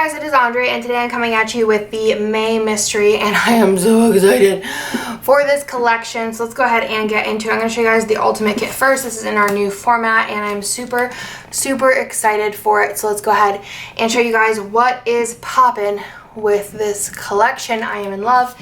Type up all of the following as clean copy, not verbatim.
guys, it is Andrea, and today I'm coming at you with the May mystery, and I am so excited for this collection. So let's go ahead and get into it. I'm going to show you guys the ultimate kit first. This is in our new format, and I'm super excited for it. So let's go ahead and show you guys what is poppin' with this collection. I am in love.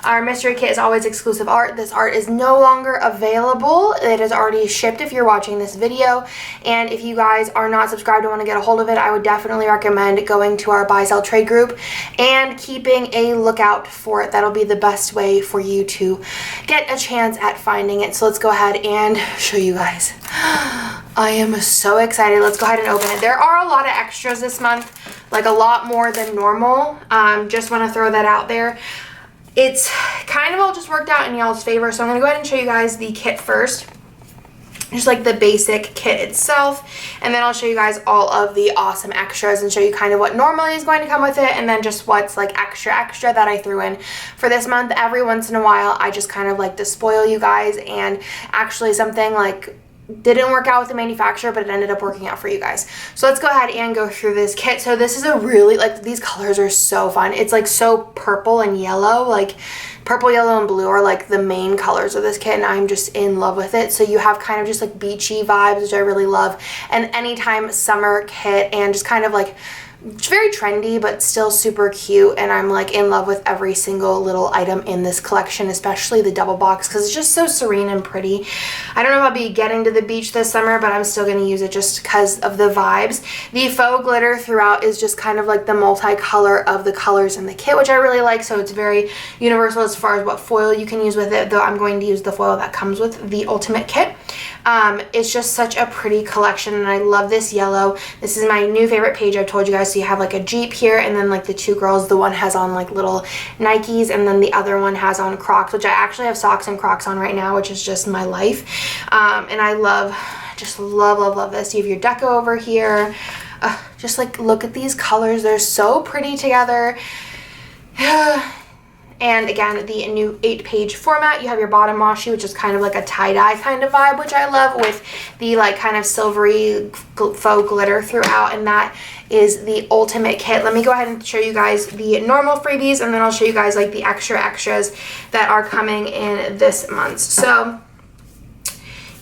Our mystery kit is always exclusive art. This art is no longer available. It is already shipped if you're watching this video. And if you guys are not subscribed and want to get a hold of it, I would definitely recommend going to our buy, sell, trade group and keeping a lookout for it. That'll be the best way for you to get a chance at finding it. So let's go ahead and show you guys. I am so excited. Let's go ahead and open it. There are a lot of extras this month, like a lot more than normal. Just want to throw that out there. It's kind of all just worked out in y'all's favor, so I'm going to go ahead and show you guys the kit first. Just like the basic kit itself, and then I'll show you guys all of the awesome extras and show you kind of what normally is going to come with it, and then just what's like extra that I threw in for this month. Every once in a while, I just kind of like to spoil you guys, and actually something like didn't work out with the manufacturer, but it ended up working out for you guys. So let's go ahead and go through this kit. So this is a really, like, these colors are so fun. It's like so purple and yellow, like purple, yellow, and blue are like the main colors of this kit, and I'm just in love with it. So you have kind of just like beachy vibes, which I really love, and anytime summer kit, and just kind of like it's very trendy but still super cute, and I'm like in love with every single little item in this collection, especially the double box because it's just so serene and pretty. I don't know if I'll be getting to the beach this summer, but I'm still going to use it just because of the vibes. The faux glitter throughout is just kind of like the multicolor of the colors in the kit, which I really like, so it's very universal as far as what foil you can use with it, though I'm going to use the foil that comes with the ultimate kit. It's just such a pretty collection, and I love this yellow. This is my new favorite page, I've told you guys. So you have like a Jeep here, and then like the two girls, the one has on like little Nikes, and then the other one has on Crocs, which I actually have socks and Crocs on right now, which is just my life. And I just love this. You have your deco over here. Just like look at these colors, they're so pretty together. And again, the new 8-page format. You have your bottom washi, which is kind of like a tie-dye kind of vibe, which I love, with the like kind of silvery faux glitter throughout, and that is the ultimate kit. Let me go ahead and show you guys the normal freebies, and then I'll show you guys like the extras that are coming in this month. So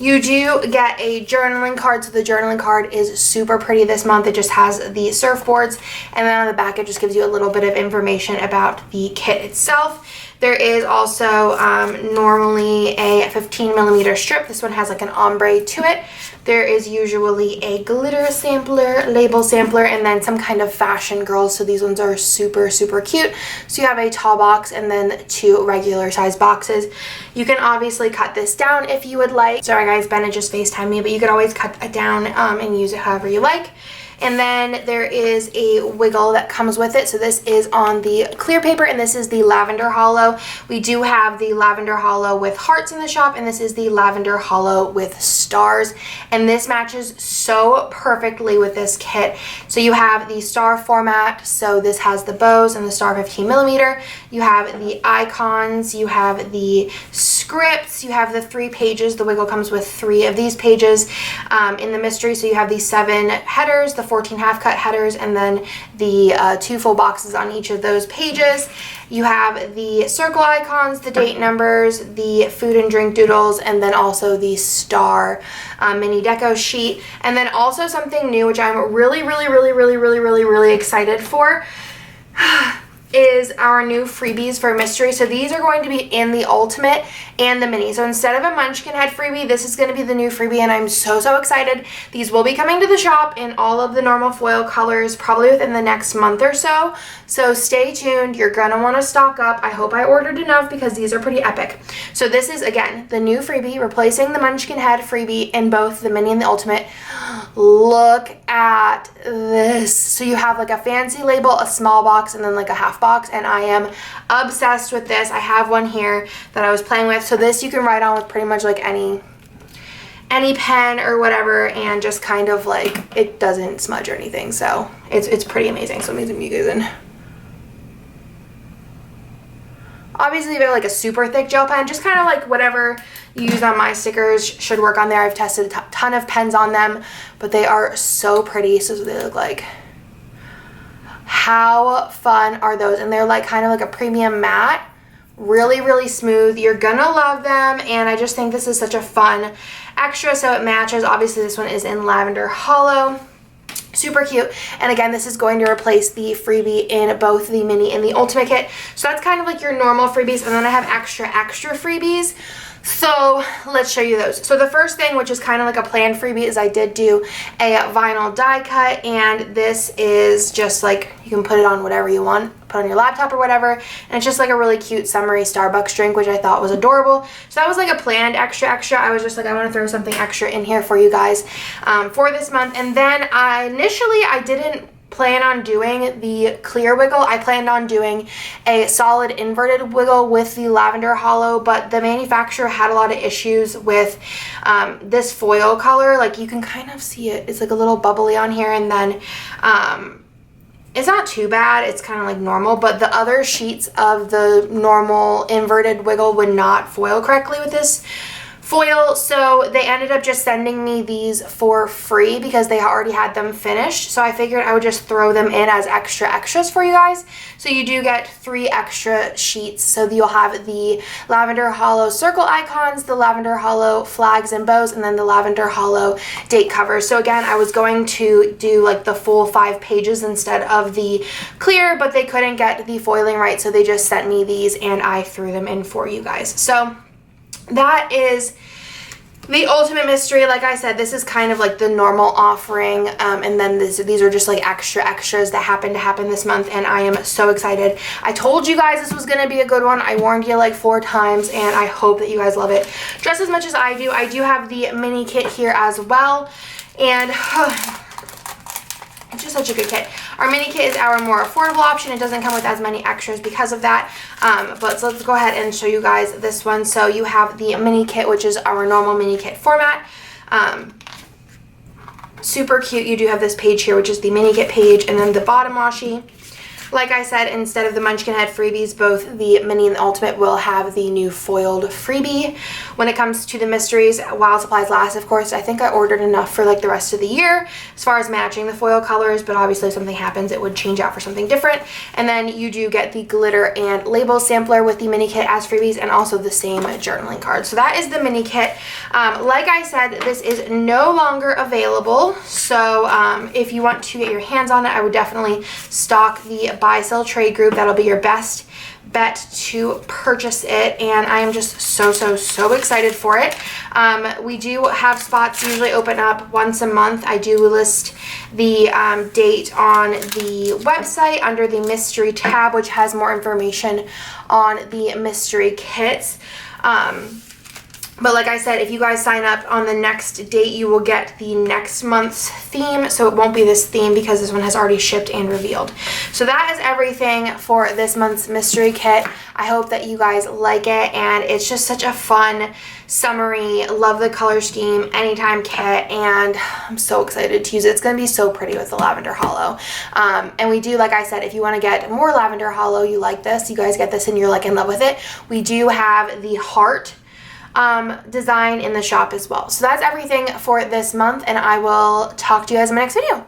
you do get a journaling card. So the journaling card is super pretty this month. It just has the surfboards, and then on the back it just gives you a little bit of information about the kit itself. There is also normally a 15mm strip. This one has like an ombre to it. There is usually a glitter sampler, label sampler, and then some kind of fashion girls. So these ones are super cute. So you have a tall box and then 2 regular size boxes. You can obviously cut this down if you would like. Sorry guys, Bennett just FaceTimed me, but you could always cut it down and use it however you like. And then there is a wiggle that comes with it. So this is on the clear paper, and this is the lavender hollow. We do have the lavender hollow with hearts in the shop, and this is the lavender hollow with stars. And this matches so perfectly with this kit. So you have the star format. So this has the bows and the star 15mm. You have the icons. You have the scripts. You have the 3 pages. The wiggle comes with 3 of these pages in the mystery. So you have the 7 headers, the 14 half-cut headers, and then the 2 full boxes on each of those pages. You have the circle icons, the date numbers, the food and drink doodles, and then also the star mini deco sheet. And then also something new, which I'm really excited for, is our new freebies for mystery. So these are going to be in the ultimate and the mini. So instead of a munchkin head freebie, this is going to be the new freebie, and I'm so excited. These will be coming to the shop in all of the normal foil colors probably within the next month or so. So stay tuned. You're going to want to stock up. I hope I ordered enough because these are pretty epic. So this is, again, the new freebie replacing the munchkin head freebie in both the mini and the ultimate. Look at this. So you have like a fancy label, a small box, and then like a half box, and I am obsessed with this. I have one here that I was playing with. So this you can write on with pretty much like any pen or whatever, and just kind of like it doesn't smudge or anything. So it's pretty amazing. So I'm using you guys in. Obviously, they're like a super thick gel pen, just kind of like whatever you use on my stickers should work on there. I've tested a ton of pens on them, but they are so pretty. So they look like How fun are those? And they're like kind of like a premium matte. Really, really smooth. You're gonna love them, and I just think this is such a fun extra, so it matches. Obviously, this one is in Lavender Hollow. Super cute. And again, this is going to replace the freebie in both the mini and the ultimate kit. So that's kind of like your normal freebies, and then I have extra freebies. So let's show you those. So the first thing, which is kind of like a planned freebie, is I did do a vinyl die cut, and this is just like, you can put it on whatever you want, put on your laptop or whatever, and it's just like a really cute summery Starbucks drink, which I thought was adorable. So that was like a planned extra. I was just like, I want to throw something extra in here for you guys for this month. And then initially I didn't plan on doing the clear wiggle. I planned on doing a solid inverted wiggle with the Lavender Hollow, but the manufacturer had a lot of issues with this foil color. Like, you can kind of see it. It's like a little bubbly on here, and then it's not too bad. It's kind of like normal, but the other sheets of the normal inverted wiggle would not foil correctly with this foil, so they ended up just sending me these for free because they already had them finished. So I figured I would just throw them in as extras for you guys. So you do get 3 extra sheets. So you'll have the Lavender Hollow circle icons, the Lavender Hollow flags and bows, and then the Lavender Hollow date covers. So again, I was going to do like the full 5 pages instead of the clear, but they couldn't get the foiling right, so they just sent me these and I threw them in for you guys. So that is the ultimate mystery. Like I said, this is kind of like the normal offering, and then these are just like extras that happen to happen this month, and I am so excited. I told you guys this was going to be a good one. I warned you like 4 times, and I hope that you guys love it just as much as I do. I do have the mini kit here as well, and it's just such a good kit. Our mini kit is our more affordable option. It doesn't come with as many extras because of that. But so let's go ahead and show you guys this one. So you have the mini kit, which is our normal mini kit format. Super cute. You do have this page here, which is the mini kit page, and then the bottom washi. Like I said, instead of the Munchkin Head freebies, both the mini and the ultimate will have the new foiled freebie. When it comes to the mysteries, while supplies last, of course, I think I ordered enough for like the rest of the year as far as matching the foil colors, but obviously if something happens, it would change out for something different. And then you do get the glitter and label sampler with the mini kit as freebies, and also the same journaling card. So that is the mini kit. Like I said, this is no longer available, so if you want to get your hands on it, I would definitely stock the buy sell trade group. That'll be your best bet to purchase it, and I am just so excited for it. We do have spots usually open up once a month. I do list the date on the website under the mystery tab, which has more information on the mystery kits. But like I said, if you guys sign up on the next date, you will get the next month's theme. So it won't be this theme because this one has already shipped and revealed. So that is everything for this month's mystery kit. I hope that you guys like it, and it's just such a fun, summery, love the color scheme, anytime kit, and I'm so excited to use it. It's going to be so pretty with the Lavender Hollow. And we do, like I said, if you want to get more Lavender Hollow, you like this, you guys get this and you're like in love with it, we do have the heart design in the shop as well. So that's everything for this month, and I will talk to you guys in my next video.